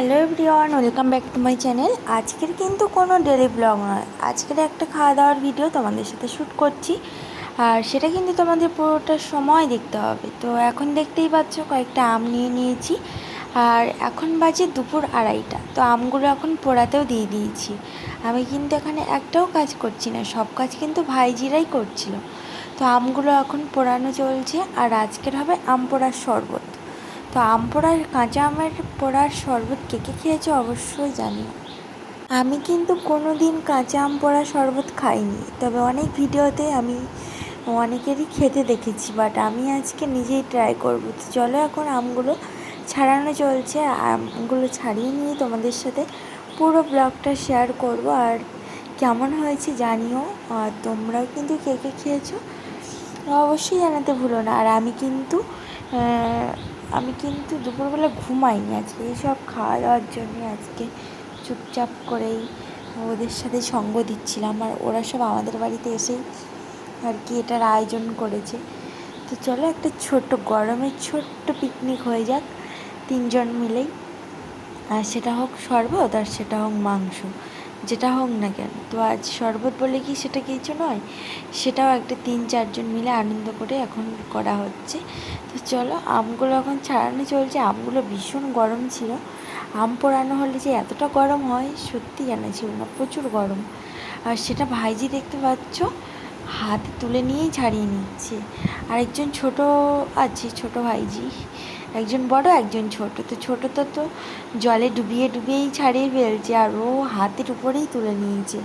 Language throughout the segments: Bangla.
Hello everyone, welcome back to my channel. আজকের কিন্তু কোনো ডেলি ব্লগ নয়, আজকের একটা খাওয়া দাওয়ার ভিডিও তোমাদের সাথে শ্যুট করছি। আর সেটা কিন্তু তোমাদের পুরোটা সময় দেখতে হবে। তো এখন দেখতেই পাচ্ছ কয়েকটা আম নিয়ে নিয়েছি, আর এখন বাজে দুপুর 2:30। তো আমগুলো এখন পোড়াতেও দিয়ে দিয়েছি। আমি কিন্তু এখানে একটাও কাজ করছি না, সব কাজ কিন্তু ভাইজিরাই করছিল। তো আমগুলো এখন পোড়ানো চলছে, আর আজকের হবে আম পোড়ার শরবত। তো আম পোড়ার কাঁচা আমের পোড়ার শরবত কে কে খেয়েছো অবশ্যই জানি। আমি কিন্তু কোনো দিন কাঁচা আম পোড়ার শরবত খাইনি, তবে অনেক ভিডিওতে আমি অনেকেরই খেতে দেখেছি, বাট আমি আজকে নিজেই ট্রাই করব। তো চলো, এখন আমগুলো ছাড়ানো চলছে। আমগুলো ছাড়িয়ে নিয়ে তোমাদের সাথে পুরো ব্লগটা শেয়ার করব, আর কেমন হয়েছে জানিও। আর তোমরাও কিন্তু কে কে খেয়েছো অবশ্যই জানাতে ভুলো না। আর আমি কিন্তু দুপুরবেলা ঘুমাইনি আজকে, এইসব খাওয়া দাওয়ার জন্য আজকে চুপচাপ করেই ওদের সাথে সঙ্গ দিচ্ছিলাম। আর ওরা সব আমাদের বাড়িতে এসেই আর কি এটার আয়োজন করেছে। তো চলো, একটা ছোট্ট গরমের ছোট্ট পিকনিক হয়ে যাক তিনজন মিলেই। আর সেটা হোক শরবত, আর সেটা হোক মাংস, যেটা হোক না কেন। তো আজ শরবত বলে কি সেটা কিছু নয়, সেটাও একটা 3-4 জন মিলে আনন্দ করে এখন করা হচ্ছে। তো চলো, আমগুলো এখন ছাড়ানো চলছে। আমগুলো ভীষণ গরম ছিল। আম পোড়ানো হলে যে এতটা গরম হয় সত্যি জানা ছিল না, প্রচুর গরম। আর সেটা ভাইজি দেখতে পাচ্ছ হাতে তুলে নিয়েই ছাড়িয়ে নিচ্ছে। আরেকজন ছোট আছে, ছোট ভাইজি, একজন বড় একজন ছোট। তো ছোটটা তো জলে ডুবিয়ে ডুবিয়েই ছাড়িয়ে ফেলছে, আর ও হাতের উপরেই তুলে নিয়েছে।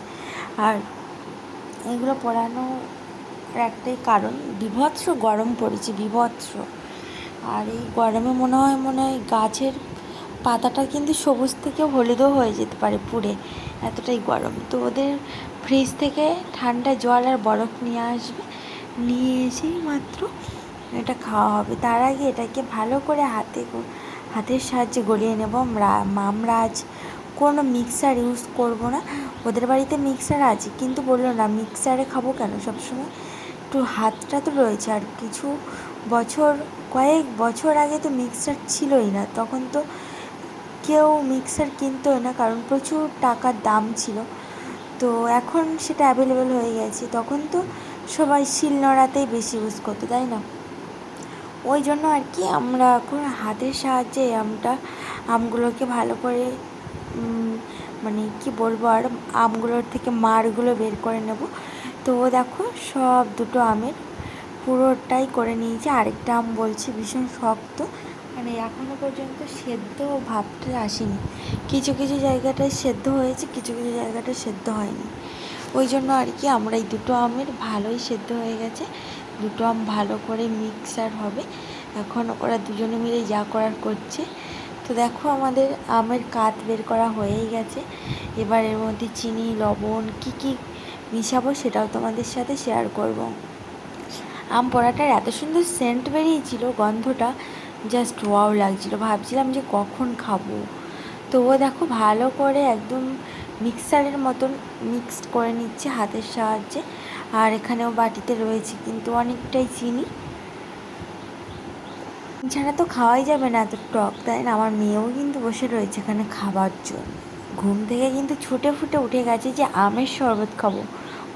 আর এগুলো পড়ানোর একটাই কারণ, বীভৎস গরম পড়েছে, বীভৎস। আর এই গরমে মনে হয় গাছের পাতাটা কিন্তু সবুজ থেকে হলুদও হয়ে যেতে পারে পুড়ে, এতটাই গরম। তো ওদের ফ্রিজ থেকে ঠান্ডা জল আর বরফ নিয়ে আসবে, নিয়ে এসেই মাত্র এটা খাওয়া হবে। তার আগে এটাকে ভালো করে হাতের সাহায্যে গলিয়ে নেব। আমরা আজ কোনো মিক্সার ইউজ করব না। ওদের বাড়িতে মিক্সার আছে, কিন্তু বললো না মিক্সারে খাবো কেন, সবসময় একটু হাতটা তো রয়েছে। আর কয়েক বছর আগে তো মিক্সার ছিলই না, তখন তো কেউ মিক্সার কিনতোই না, কারণ প্রচুর টাকার দাম ছিল। তো এখন সেটা অ্যাভেলেবেল হয়ে গেছে। তখন তো সবাই শিলনোড়াতেই বেশি ইউজ করতো, তাই না? ওই জন্য আর কি আমরা এখন হাতের সাহায্যে আমগুলোকে ভালো করে মানে কি বলবো, আর আমগুলোর থেকে মাড়গুলো বের করে নেব। তো দেখো, সব দুটো আমের পুরোটাই করে নিয়েছি। আরেকটা আম বলছি ভীষণ শক্ত, মানে এখনও পর্যন্ত সেদ্ধ ভাবটা আসেনি। কিছু কিছু জায়গাটায় সেদ্ধ হয়েছে, কিছু কিছু জায়গাটায় সেদ্ধ হয়নি। ওই জন্য আর কি আমরা এই দুটো আমের ভালোই সেদ্ধ হয়ে গেছে। দুটো আম ভালো করে মিক্সার হবে। এখন ওরা দুজনে মিলে যা করার করছে। তো দেখো, আমাদের আমের কাত বের করা হয়েই গেছে। এবার এর মধ্যে চিনি, লবণ কী কী মিশাবো সেটাও তোমাদের সাথে শেয়ার করব। আম পোড়াটার এত সুন্দর সেন্ট বেরিয়েছিল, গন্ধটা জাস্ট ওয়াও লাগছিল, ভাবছিলাম যে কখন খাবো। তো ও দেখো ভালো করে একদম মিক্সারের মতন মিক্সড করে নিচ্ছে হাতের সাহায্যে। আর এখানেও বাটিতে রয়েছে কিন্তু অনেকটাই চিনি, ছাড়া তো খাওয়াই যাবে না, এত টক, তাই না? আমার মেয়েও কিন্তু বসে রয়েছে এখানে খাবার জন্য। ঘুম থেকে কিন্তু ছুটে ফুটে উঠে গেছে যে আমের শরবত খাবো।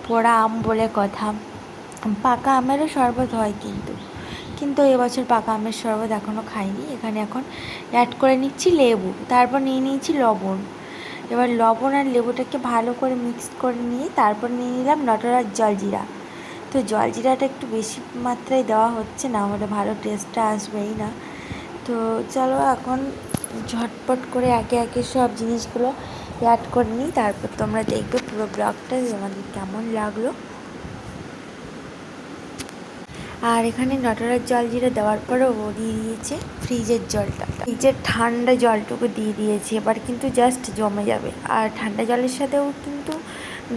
পোড়া আম বলে কথা, পাকা আমেরও শরবত হয় কিন্তু এবছর পাকা আমের শরবত এখনও খাইনি। এখানে এখন অ্যাড করে নিচ্ছি লেবু, তারপর নিয়ে নিয়েছি লবণ। এবার লবণ আর লেবুটাকে ভালো করে মিক্সড করে নিয়ে তারপর নিয়ে নিলাম নটরাজ জলজিরা। তো জলজিরাটা একটু বেশি মাত্রায় দেওয়া হচ্ছে, না হলে ভালো টেস্টটা আসবেই না। তো চলো, এখন ঝটপট করে একে একে সব জিনিসগুলো অ্যাড করে নিই, তারপর তোমরা দেখবে পুরো ব্লগটা তোমাদের কেমন লাগলো। আর এখানে নটরাজ জলজিরা দেওয়ার পরেও ও দিয়ে দিয়েছে ফ্রিজের জলটা, ফ্রিজের ঠান্ডা জলটুকু দিয়ে দিয়েছে। এবার কিন্তু জাস্ট জমে যাবে। আর ঠান্ডা জলের সাথেও কিন্তু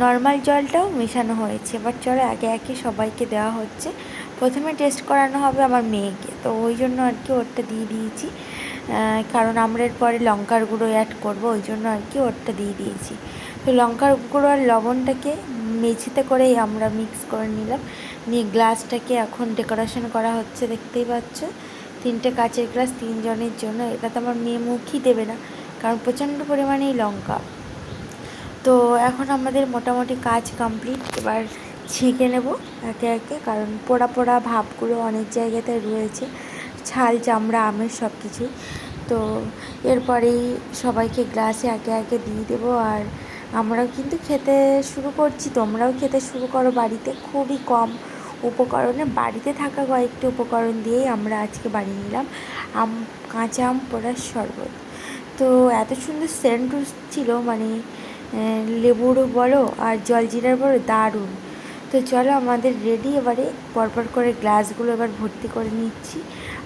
নর্মাল জলটাও মেশানো হয়েছে। এবার চলো একে একে সবাইকে দেওয়া হচ্ছে। প্রথমে টেস্ট করানো হবে আমার মেয়েকে, তো ওই জন্য আর কি ওরটা দিয়ে দিয়েছি, কারণ আমরা এরপরে লঙ্কার গুঁড়ো অ্যাড করবো, ওই জন্য আর কি ওরটা দিয়ে দিয়েছি। তো লঙ্কার গুঁড়ো আর লবণটাকে মেঝেতে করেই আমরা মিক্স করে নিলাম, নিয়ে গ্লাসটাকে এখন ডেকোরেশন করা হচ্ছে, দেখতেই পাচ্ছ। 3টে কাচের গ্লাস, 3 জনের জন্য। এটা তো আমার মেয়ে মুখই দেবে না, কারণ প্রচণ্ড পরিমাণেই লঙ্কা। তো এখন আমাদের মোটামুটি কাজ কমপ্লিট, এবার ছেঁকে নেব একে একে, কারণ পোড়া পোড়া ভাবগুলো অনেক জায়গাতে রয়েছে, ছাল চামড়া আমের সব কিছুই। তো এরপরেই সবাইকে গ্লাসে একে একে দিয়ে দেবো। আর আমরাও কিন্তু খেতে শুরু করছি, তোমরাও খেতে শুরু করো বাড়িতে। খুবই কম উপকরণে, বাড়িতে থাকা কয়েকটি উপকরণ দিয়েই আমরা আজকে বানিয়ে নিলাম কাঁচা আম পোড়ার শরবত। তো এত সুন্দর সেন্ট ছিল, মানে লেবুরও বলো আর জলজিরার বলো, দারুণ। তো চলো আমাদের রেডি, এবারে পরপর করে গ্লাসগুলো এবার ভর্তি করে নিচ্ছি।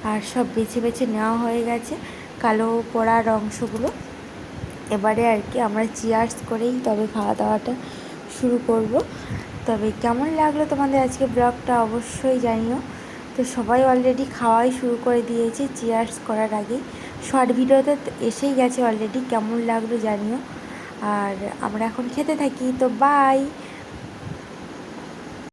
আর সব বেছে বেছে নেওয়া হয়ে গেছে কালো পোড়ার অংশগুলো। এবারে আর কি আমরা চিয়ার্স করেই তবে খাওয়া দাওয়াটা শুরু করব। তবে কেমন লাগলো তোমাদের আজকে ব্লগটা অবশ্যই জানিও। তো সবাই অলরেডি খাওয়াই শুরু করে দিয়েছে চিয়ার্স করার আগেই, শর্ট ভিডিওতে এসেই গেছে অলরেডি। কেমন লাগলো জানিও। আর আমরা এখন খেতে থাকি, তো বাই।